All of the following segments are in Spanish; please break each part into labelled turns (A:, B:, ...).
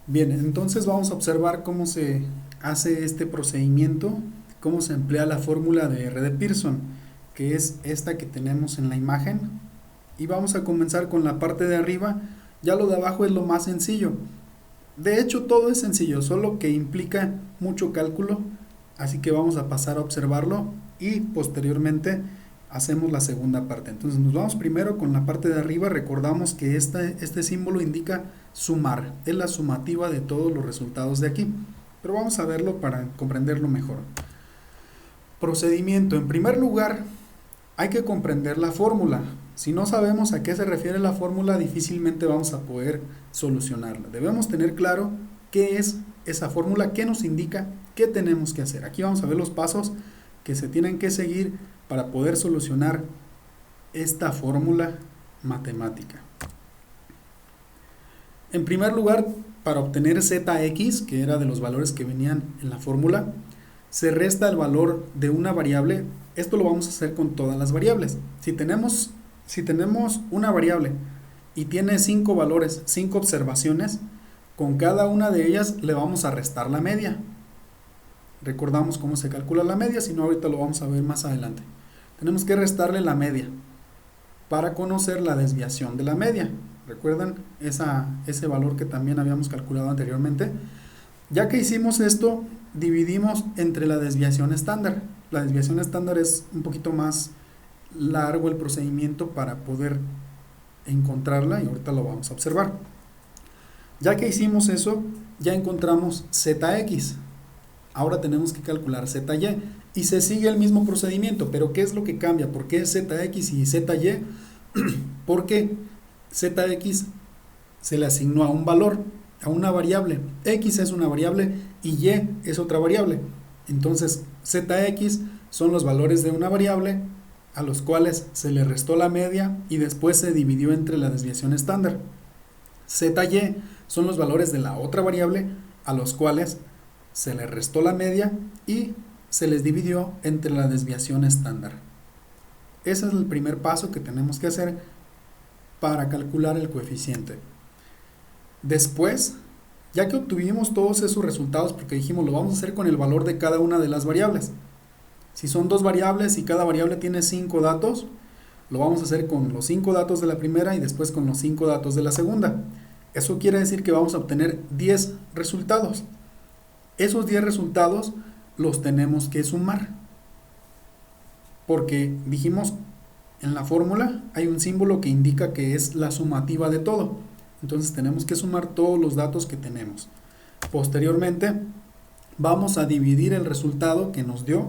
A: Bien, entonces vamos a observar cómo se hace este procedimiento, cómo se emplea la fórmula de R de Pearson, que es esta que tenemos en la imagen. Y vamos a comenzar con la parte de arriba, ya lo de abajo es lo más sencillo. De hecho, todo es sencillo, solo que implica mucho cálculo, así que vamos a pasar a observarlo y posteriormente hacemos la segunda parte. Entonces nos vamos primero con la parte de arriba, recordamos que este símbolo indica sumar, es la sumativa de todos los resultados de aquí, pero vamos a verlo para comprenderlo mejor. Procedimiento, en primer lugar hay que comprender la fórmula. Si no sabemos a qué se refiere la fórmula, difícilmente vamos a poder solucionarla. Debemos tener claro qué es esa fórmula, qué nos indica, qué tenemos que hacer. Aquí vamos a ver los pasos que se tienen que seguir para poder solucionar esta fórmula matemática. En primer lugar, para obtener zx, que era de los valores que venían en la fórmula, se resta el valor de una variable. Esto lo vamos a hacer con todas las variables. Si tenemos una variable y tiene 5 valores, 5 observaciones, con cada una de ellas le vamos a restar la media. Recordamos cómo se calcula la media, si no ahorita lo vamos a ver más adelante. Tenemos que restarle la media para conocer la desviación de la media. ¿Recuerdan ese valor que también habíamos calculado anteriormente? Ya que hicimos esto, dividimos entre la desviación estándar. La desviación estándar es un poquito más largo el procedimiento para poder encontrarla y ahorita lo vamos a observar. Ya que hicimos eso, ya encontramos zx. Ahora tenemos que calcular zy y se sigue el mismo procedimiento, pero ¿qué es lo que cambia? ¿Por qué zx y zy? Porque zx se le asignó a un valor, a una variable. X es una variable y y es otra variable. Entonces zx son los valores de una variable a los cuales se le restó la media y después se dividió entre la desviación estándar. Zy son los valores de la otra variable a los cuales se le restó la media y se les dividió entre la desviación estándar. Ese es el primer paso que tenemos que hacer para calcular el coeficiente. Después, ya que obtuvimos todos esos resultados, porque dijimos lo vamos a hacer con el valor de cada una de las variables. Si son dos variables y cada variable tiene 5 datos, lo vamos a hacer con los 5 datos de la primera y después con los 5 datos de la segunda. Eso quiere decir que vamos a obtener 10 resultados. Esos 10 resultados los tenemos que sumar. Porque dijimos en la fórmula hay un símbolo que indica que es la sumativa de todo. Entonces tenemos que sumar todos los datos que tenemos. Posteriormente vamos a dividir el resultado que nos dio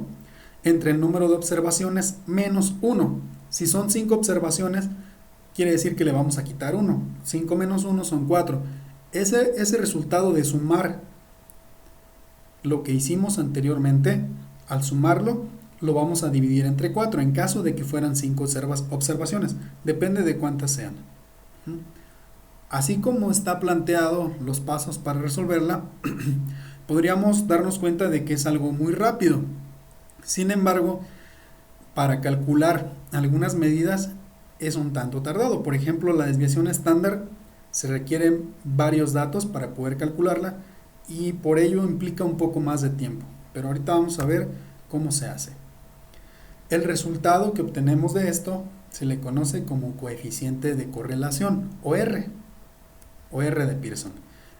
A: entre el número de observaciones menos 1. Si son 5 observaciones, quiere decir que le vamos a quitar 1. 5 menos 1 son 4. Ese resultado de sumar lo que hicimos anteriormente, al sumarlo, lo vamos a dividir entre 4 en caso de que fueran 5 observaciones. Depende de cuántas sean. Así como está planteado los pasos para resolverla, podríamos darnos cuenta de que es algo muy rápido. Sin embargo, para calcular algunas medidas es un tanto tardado. Por ejemplo, la desviación estándar se requieren varios datos para poder calcularla y por ello implica un poco más de tiempo. Pero ahorita vamos a ver cómo se hace. El resultado que obtenemos de esto se le conoce como coeficiente de correlación o R de Pearson.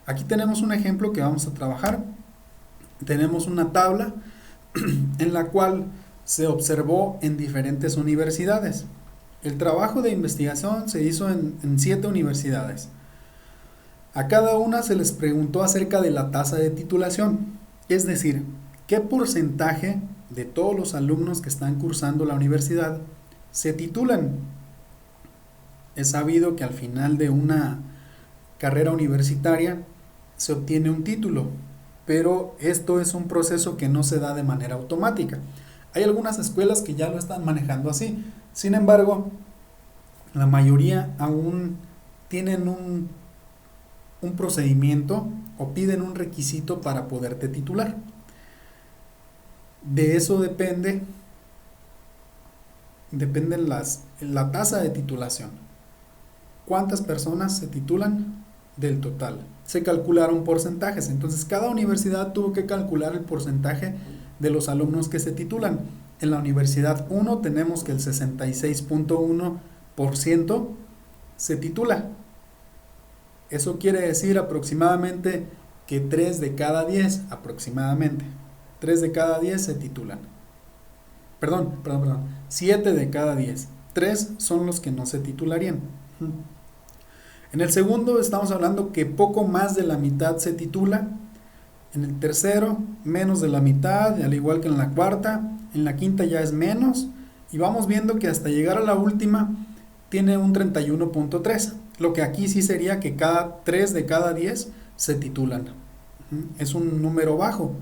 A: Aquí tenemos un ejemplo que vamos a trabajar. Tenemos una tabla en la cual se observó en diferentes universidades. El trabajo de investigación se hizo en 7 universidades. A cada una se les preguntó acerca de la tasa de titulación, es decir, qué porcentaje de todos los alumnos que están cursando la universidad se titulan. Es sabido que al final de una carrera universitaria se obtiene un título, pero esto es un proceso que no se da de manera automática. Hay algunas escuelas que ya lo están manejando así, sin embargo, la mayoría aún tienen un procedimiento o piden un requisito para poderte titular. De eso depende la tasa de titulación. ¿Cuántas personas se titulan? del total. Se calcularon porcentajes, entonces cada universidad tuvo que calcular el porcentaje de los alumnos que se titulan. En la Universidad 1 tenemos que el 66.1% se titula. Eso quiere decir aproximadamente que 3 de cada 10, aproximadamente, 3 de cada 10 se titulan. Perdón, 7 de cada 10. 3 son los que no se titularían. En el segundo estamos hablando que poco más de la mitad se titula. En el tercero, menos de la mitad, al igual que en la cuarta. En la quinta ya es menos. Y vamos viendo que hasta llegar a la última tiene un 31.3. Lo que aquí sí sería que 3 de cada 10 se titulan. Es un número bajo.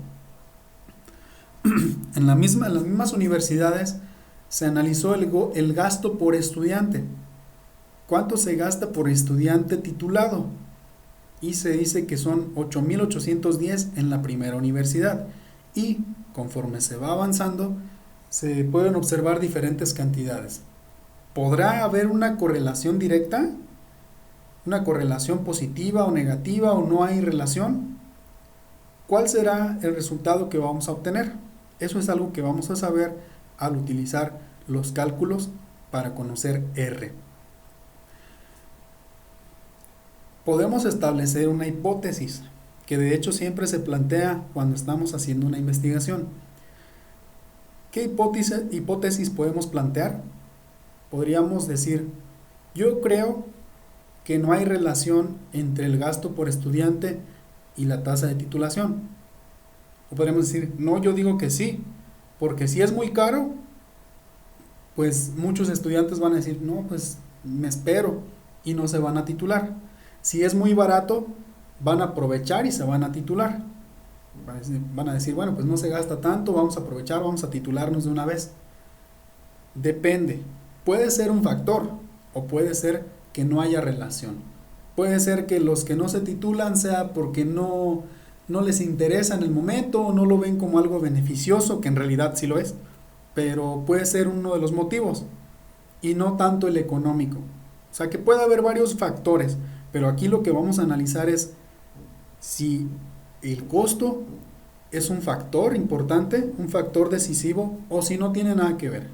A: En las mismas universidades se analizó el gasto por estudiante. ¿Cuánto se gasta por estudiante titulado? Y se dice que son 8.810 en la primera universidad. Y conforme se va avanzando, se pueden observar diferentes cantidades. ¿Podrá haber una correlación directa? ¿Una correlación positiva o negativa o no hay relación? ¿Cuál será el resultado que vamos a obtener? Eso es algo que vamos a saber al utilizar los cálculos para conocer R. Podemos establecer una hipótesis, que de hecho siempre se plantea cuando estamos haciendo una investigación. ¿Qué hipótesis podemos plantear? Podríamos decir, yo creo que no hay relación entre el gasto por estudiante y la tasa de titulación. O podríamos decir, no, yo digo que sí, porque si es muy caro, pues muchos estudiantes van a decir, no, pues me espero y no se van a titular. Si es muy barato, van a aprovechar y se van a titular. Van a decir, bueno, pues no se gasta tanto, vamos a aprovechar, vamos a titularnos de una vez. Depende. Puede ser un factor o puede ser que no haya relación. Puede ser que los que no se titulan sea porque no les interesa en el momento o no lo ven como algo beneficioso, que en realidad sí lo es. Pero puede ser uno de los motivos y no tanto el económico. O sea que puede haber varios factores. Pero aquí lo que vamos a analizar es si el costo es un factor importante, un factor decisivo, o si no tiene nada que ver.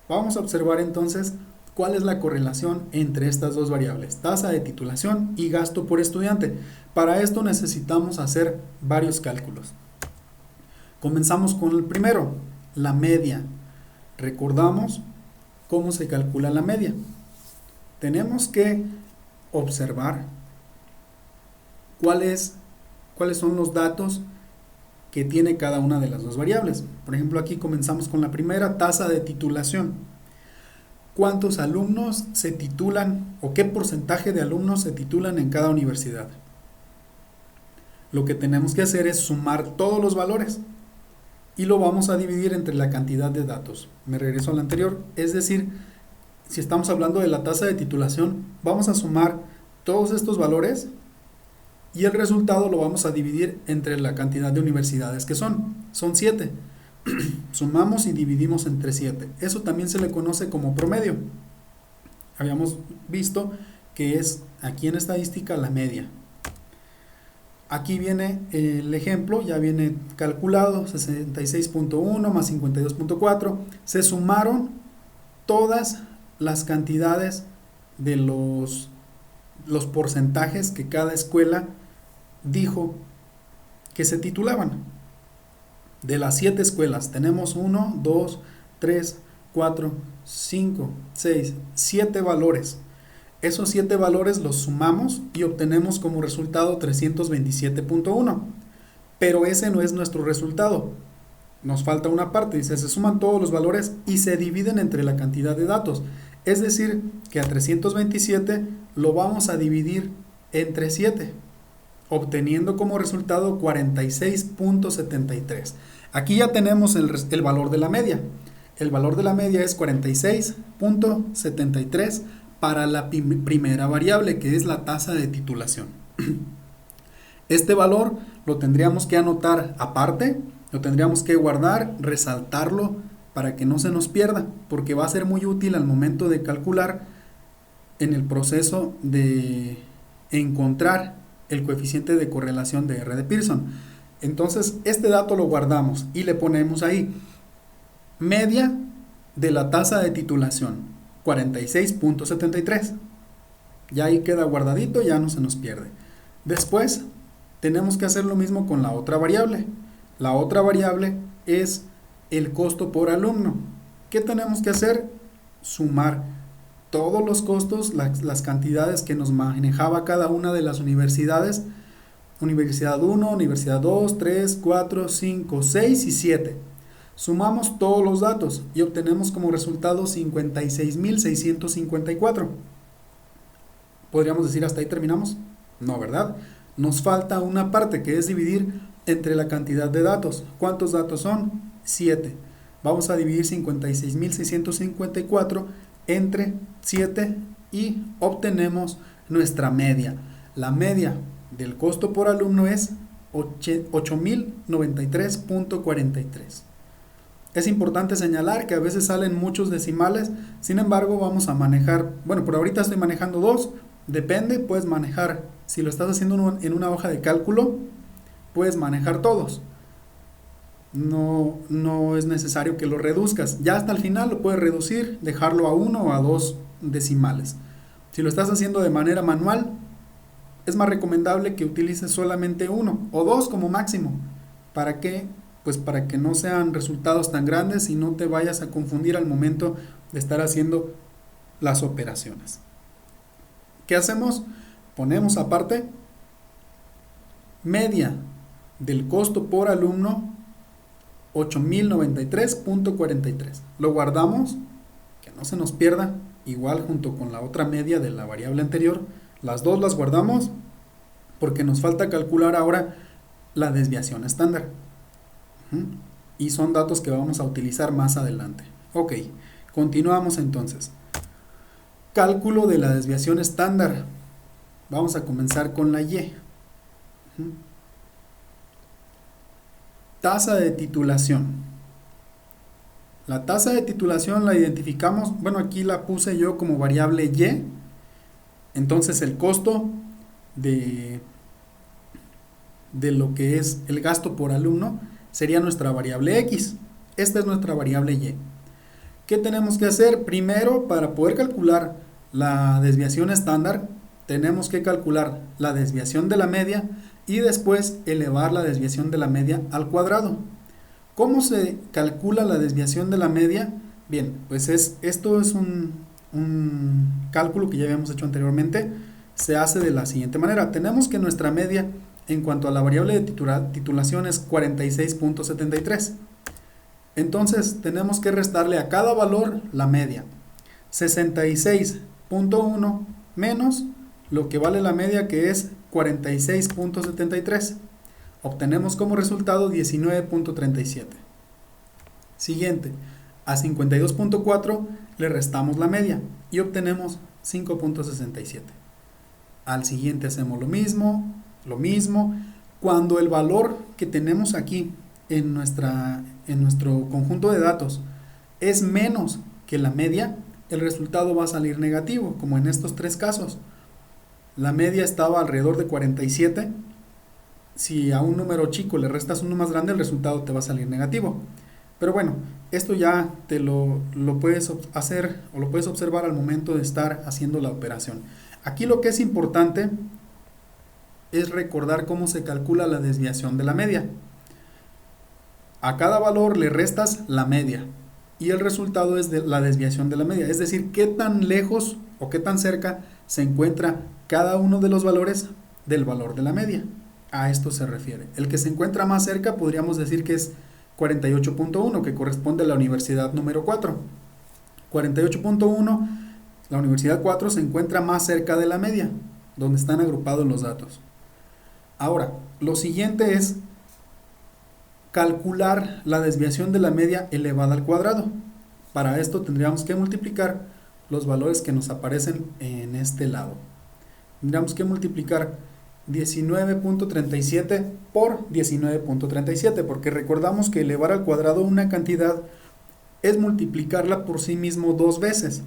A: Vamos a observar entonces cuál es la correlación entre estas dos variables, tasa de titulación y gasto por estudiante. Para esto necesitamos hacer varios cálculos. Comenzamos con el primero, la media. Recordamos cómo se calcula la media. Tenemos que observar cuáles son los datos que tiene cada una de las dos variables. Por ejemplo, aquí comenzamos con la primera, tasa de titulación. ¿Cuántos alumnos se titulan o qué porcentaje de alumnos se titulan en cada universidad? Lo que tenemos que hacer es sumar todos los valores y lo vamos a dividir entre la cantidad de datos. Me regreso al anterior, es decir, si estamos hablando de la tasa de titulación, vamos a sumar todos estos valores y el resultado lo vamos a dividir entre la cantidad de universidades que son 7. Sumamos y dividimos entre 7. Eso también se le conoce como promedio. Habíamos visto que es aquí en estadística la media. Aquí viene el ejemplo, ya viene calculado, 66.1 más 52.4. Se sumaron todas las cantidades de los porcentajes que cada escuela dijo que se titulaban. De las 7 escuelas tenemos 1, 2, 3, 4, 5, 6, 7 valores. Esos 7 valores los sumamos y obtenemos como resultado 327.1. Pero ese no es nuestro resultado. Nos falta una parte, dice, se suman todos los valores y se dividen entre la cantidad de datos. Es decir, que a 327 lo vamos a dividir entre 7, obteniendo como resultado 46.73. Aquí ya tenemos el valor de la media. El valor de la media es 46.73 para la primera variable, que es la tasa de titulación. Este valor lo tendríamos que anotar aparte, lo tendríamos que guardar, resaltarlo para que no se nos pierda, porque va a ser muy útil al momento de calcular en el proceso de encontrar el coeficiente de correlación de R de Pearson. Entonces, este dato lo guardamos y le ponemos ahí media de la tasa de titulación, 46.73. Ya ahí queda guardadito, ya no se nos pierde. Después, tenemos que hacer lo mismo con la otra variable. La otra variable es el costo por alumno. ¿Qué tenemos que hacer? Sumar todos los costos, las cantidades que nos manejaba cada una de las universidades. Universidad 1, Universidad 2, 3, 4, 5, 6 y 7. Sumamos todos los datos y obtenemos como resultado 56.654. ¿Podríamos decir hasta ahí terminamos? No, ¿verdad? Nos falta una parte que es dividir entre la cantidad de datos. ¿Cuántos datos son? 7. Vamos a dividir 56.654 entre 7 y obtenemos nuestra media. La media del costo por alumno es 8.093.43. Es importante señalar que a veces salen muchos decimales, sin embargo vamos a manejar, bueno, por ahorita estoy manejando 2, depende, puedes manejar, si lo estás haciendo en una hoja de cálculo, puedes manejar todos. No es necesario que lo reduzcas, ya hasta el final lo puedes reducir, dejarlo a 1 o a 2 decimales. Si lo estás haciendo de manera manual, es más recomendable que utilices solamente 1 o 2 como máximo. ¿Para qué? Pues para que no sean resultados tan grandes y no te vayas a confundir al momento de estar haciendo las operaciones. ¿Qué hacemos? Ponemos aparte media del costo por alumno 8.093.43. Lo guardamos, que no se nos pierda, igual junto con la otra media de la variable anterior. Las dos las guardamos porque nos falta calcular ahora la desviación estándar. Y son datos que vamos a utilizar más adelante. Ok, continuamos entonces. Cálculo de la desviación estándar. Vamos a comenzar con la Y. Tasa de titulación. La tasa de titulación la identificamos, bueno, aquí la puse yo como variable Y. Entonces el costo de lo que es el gasto por alumno sería nuestra variable X. Esta es nuestra variable Y. ¿Qué tenemos que hacer? Primero, para poder calcular la desviación estándar, tenemos que calcular la desviación de la media y después elevar la desviación de la media al cuadrado. ¿Cómo se calcula la desviación de la media? Bien, pues esto es un cálculo que ya habíamos hecho anteriormente. Se hace de la siguiente manera. Tenemos que nuestra media en cuanto a la variable de titulación es 46.73. Entonces tenemos que restarle a cada valor la media. 66.1 menos lo que vale la media, que es 46.73. Obtenemos como resultado 19.37. Siguiente, a 52.4 le restamos la media y obtenemos 5.67. Al siguiente hacemos lo mismo. Cuando el valor que tenemos aquí en nuestro conjunto de datos es menos que la media, el resultado va a salir negativo, como en estos tres casos. La media estaba alrededor de 47. Si a un número chico le restas uno más grande, el resultado te va a salir negativo. Pero bueno, esto ya te lo puedes hacer o lo puedes observar al momento de estar haciendo la operación. Aquí lo que es importante es recordar cómo se calcula la desviación de la media. A cada valor le restas la media y el resultado es la desviación de la media, es decir, qué tan lejos o qué tan cerca se encuentra cada uno de los valores del valor de la media. A esto se refiere. El que se encuentra más cerca podríamos decir que es 48.1, que corresponde a la universidad número 4. 48.1, la universidad 4 se encuentra más cerca de la media, donde están agrupados los datos. Ahora, lo siguiente es calcular la desviación de la media elevada al cuadrado. Para esto tendríamos que multiplicar los valores que nos aparecen en este lado. Tendríamos que multiplicar 19.37 por 19.37, porque recordamos que elevar al cuadrado una cantidad es multiplicarla por sí mismo dos veces.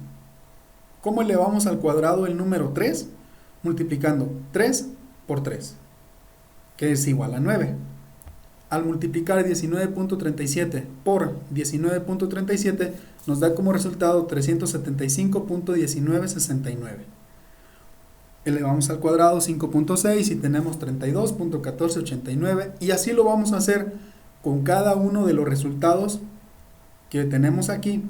A: ¿Cómo elevamos al cuadrado el número 3? multiplicando 3 por 3, que es igual a 9. Al multiplicar 19.37 por 19.37 nos da como resultado 375.1969. Elevamos al cuadrado 5.6 y tenemos 32.1489, y así lo vamos a hacer con cada uno de los resultados que tenemos aquí,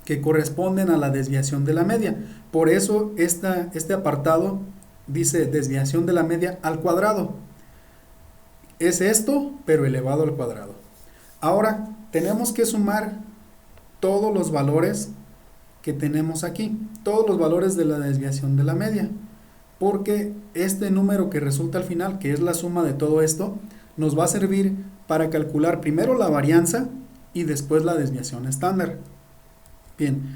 A: que corresponden a la desviación de la media. Por eso este apartado dice desviación de la media al cuadrado. Es esto, pero elevado al cuadrado. Ahora tenemos que sumar todos los valores que tenemos aquí, todos los valores de la desviación de la media, porque este número que resulta al final, que es la suma de todo esto, nos va a servir para calcular primero la varianza y después la desviación estándar. Bien,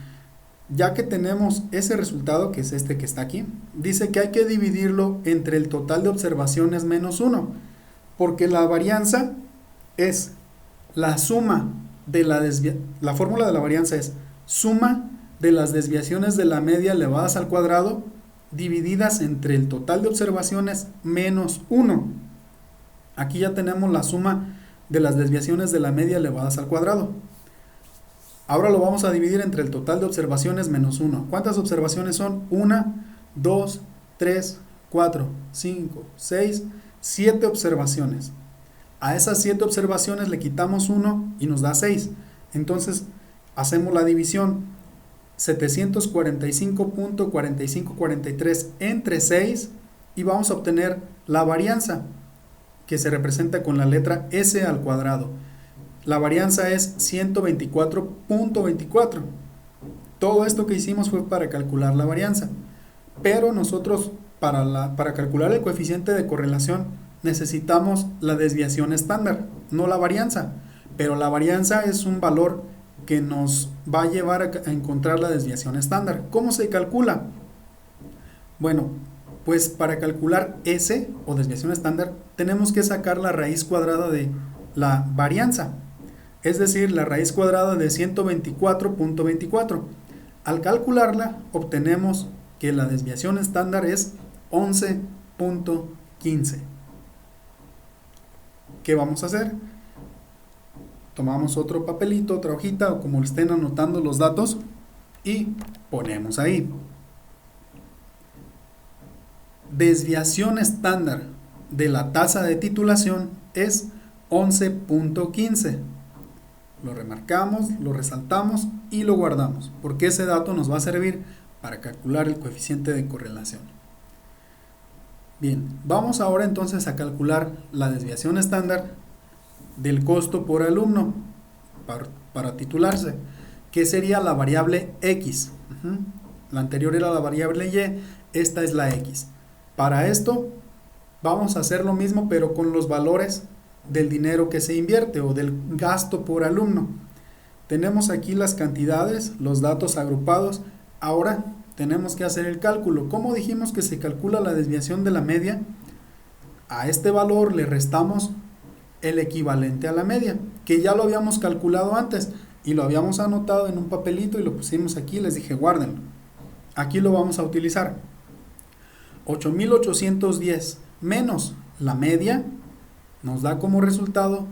A: ya que tenemos ese resultado, que es este que está aquí, dice que hay que dividirlo entre el total de observaciones menos 1, porque la varianza es la suma de la fórmula de la varianza es suma de las desviaciones de la media elevadas al cuadrado divididas entre el total de observaciones menos 1. Aquí ya tenemos la suma de las desviaciones de la media elevadas al cuadrado. Ahora lo vamos a dividir entre el total de observaciones menos 1. ¿Cuántas observaciones son? 1, 2, 3, 4, 5, 6, 7 observaciones. A esas 7 observaciones le quitamos 1 y nos da 6. Entonces hacemos la división. 745.4543 entre 6 y vamos a obtener la varianza, que se representa con la letra S al cuadrado. La varianza es 124.24. Todo esto que hicimos fue para calcular la varianza, pero nosotros para calcular el coeficiente de correlación necesitamos la desviación estándar, no la varianza, pero la varianza es un valor que nos va a llevar a encontrar la desviación estándar. ¿Cómo se calcula? Bueno, pues para calcular S o desviación estándar tenemos que sacar la raíz cuadrada de la varianza, es decir, la raíz cuadrada de 124.24. Al calcularla obtenemos que la desviación estándar es 11.15. ¿Qué vamos a hacer? Tomamos otro papelito, otra hojita, o como estén anotando los datos, y ponemos ahí. Desviación estándar de la tasa de titulación es 11.15. Lo remarcamos, lo resaltamos y lo guardamos, porque ese dato nos va a servir para calcular el coeficiente de correlación. Bien, vamos ahora entonces a calcular la desviación estándar del costo por alumno para titularse, que sería la variable X. La anterior era la variable Y, esta es la X. Para esto vamos a hacer lo mismo, pero con los valores del dinero que se invierte o del gasto por alumno. Tenemos aquí las cantidades, los datos agrupados. Ahora tenemos que hacer el cálculo. ¿Cómo dijimos que se calcula la desviación de la media? A este valor le restamos el equivalente a la media, que ya lo habíamos calculado antes y lo habíamos anotado en un papelito y lo pusimos aquí. Les dije guárdenlo. Aquí lo vamos a utilizar. 8.810 menos la media nos da como resultado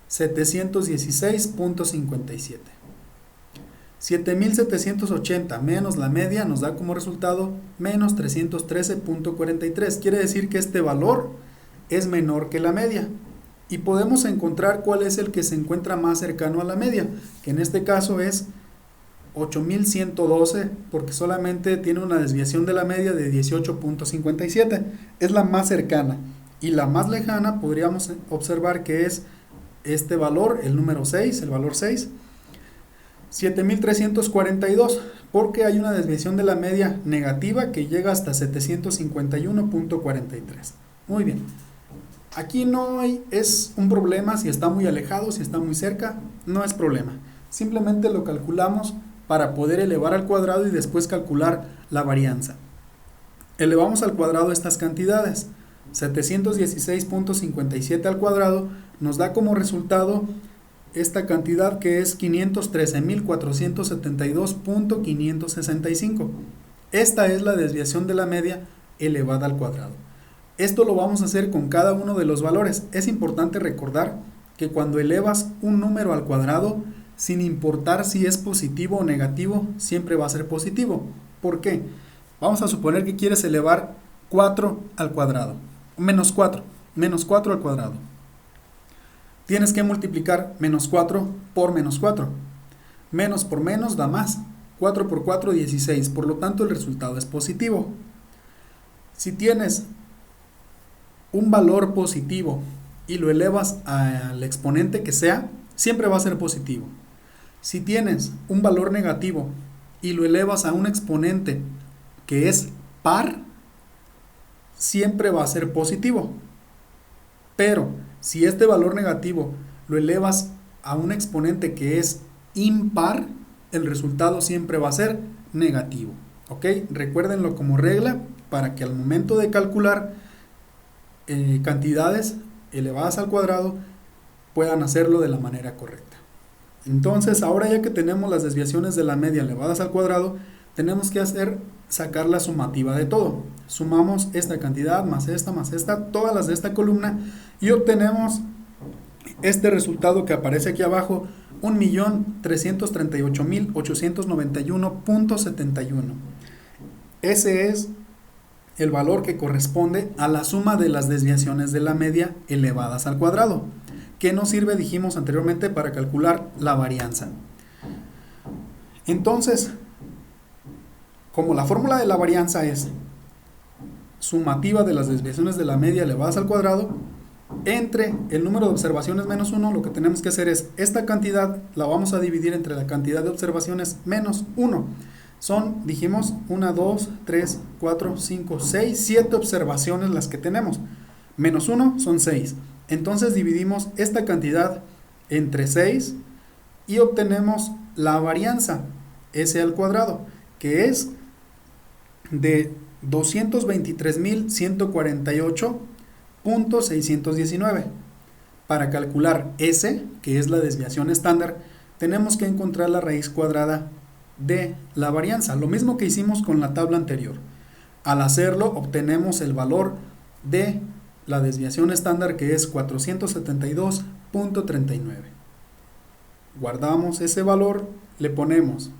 A: 716.57. 7.780 menos la media nos da como resultado menos 313.43. Quiere decir que este valor es menor que la media. Y podemos encontrar cuál es el que se encuentra más cercano a la media, que en este caso es 8.112, porque solamente tiene una desviación de la media de 18.57. Es la más cercana. Y la más lejana podríamos observar que es este valor, el número 6, el valor 6. 7.342, porque hay una desviación de la media negativa que llega hasta 751.43. Muy bien. Aquí no es un problema si está muy alejado, si está muy cerca, no es problema. Simplemente lo calculamos para poder elevar al cuadrado y después calcular la varianza. Elevamos al cuadrado estas cantidades. 716.57 al cuadrado nos da como resultado esta cantidad, que es 513.472.565. Esta es la desviación de la media elevada al cuadrado. Esto lo vamos a hacer con cada uno de los valores. Es importante recordar que cuando elevas un número al cuadrado, sin importar si es positivo o negativo, siempre va a ser positivo. ¿Por qué? Vamos a suponer que quieres elevar 4 al cuadrado. Menos 4 al cuadrado. Tienes que multiplicar menos 4 por menos 4. Menos por menos da más. 4 por 4, 16. Por lo tanto, el resultado es positivo. Si tienes un valor positivo y lo elevas al exponente que sea, siempre va a ser positivo. Si tienes un valor negativo y lo elevas a un exponente que es par, siempre va a ser positivo. Pero si este valor negativo lo elevas a un exponente que es impar, el resultado siempre va a ser negativo. ¿Ok? Recuérdenlo como regla para que al momento de calcular cantidades elevadas al cuadrado puedan hacerlo de la manera correcta. Entonces, ahora ya que tenemos las desviaciones de la media elevadas al cuadrado, tenemos que sacar la sumativa de todo. Sumamos esta cantidad más esta, todas las de esta columna, y obtenemos este resultado que aparece aquí abajo, 1.338.891.71. Ese es el valor que corresponde a la suma de las desviaciones de la media elevadas al cuadrado, que nos sirve, dijimos anteriormente, para calcular la varianza. Entonces, como la fórmula de la varianza es sumativa de las desviaciones de la media elevadas al cuadrado entre el número de observaciones menos 1, lo que tenemos que hacer es esta cantidad la vamos a dividir entre la cantidad de observaciones menos 1. Son, dijimos, 1, 2, 3, 4, 5, 6, 7 observaciones las que tenemos. Menos 1 son 6. Entonces dividimos esta cantidad entre 6 y obtenemos la varianza, S al cuadrado, que es de 223.148.619. Para calcular S, que es la desviación estándar, tenemos que encontrar la raíz cuadrada de la varianza, lo mismo que hicimos con la tabla anterior. Al hacerlo, obtenemos el valor de la desviación estándar, que es 472.39. Guardamos ese valor, le ponemos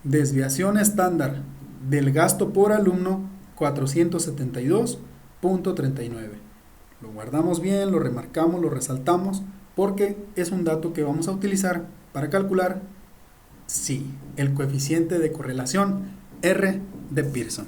A: desviación estándar del gasto por alumno 472.39. Lo guardamos bien, lo remarcamos, lo resaltamos, porque es un dato que vamos a utilizar para calcular el coeficiente de correlación R de Pearson.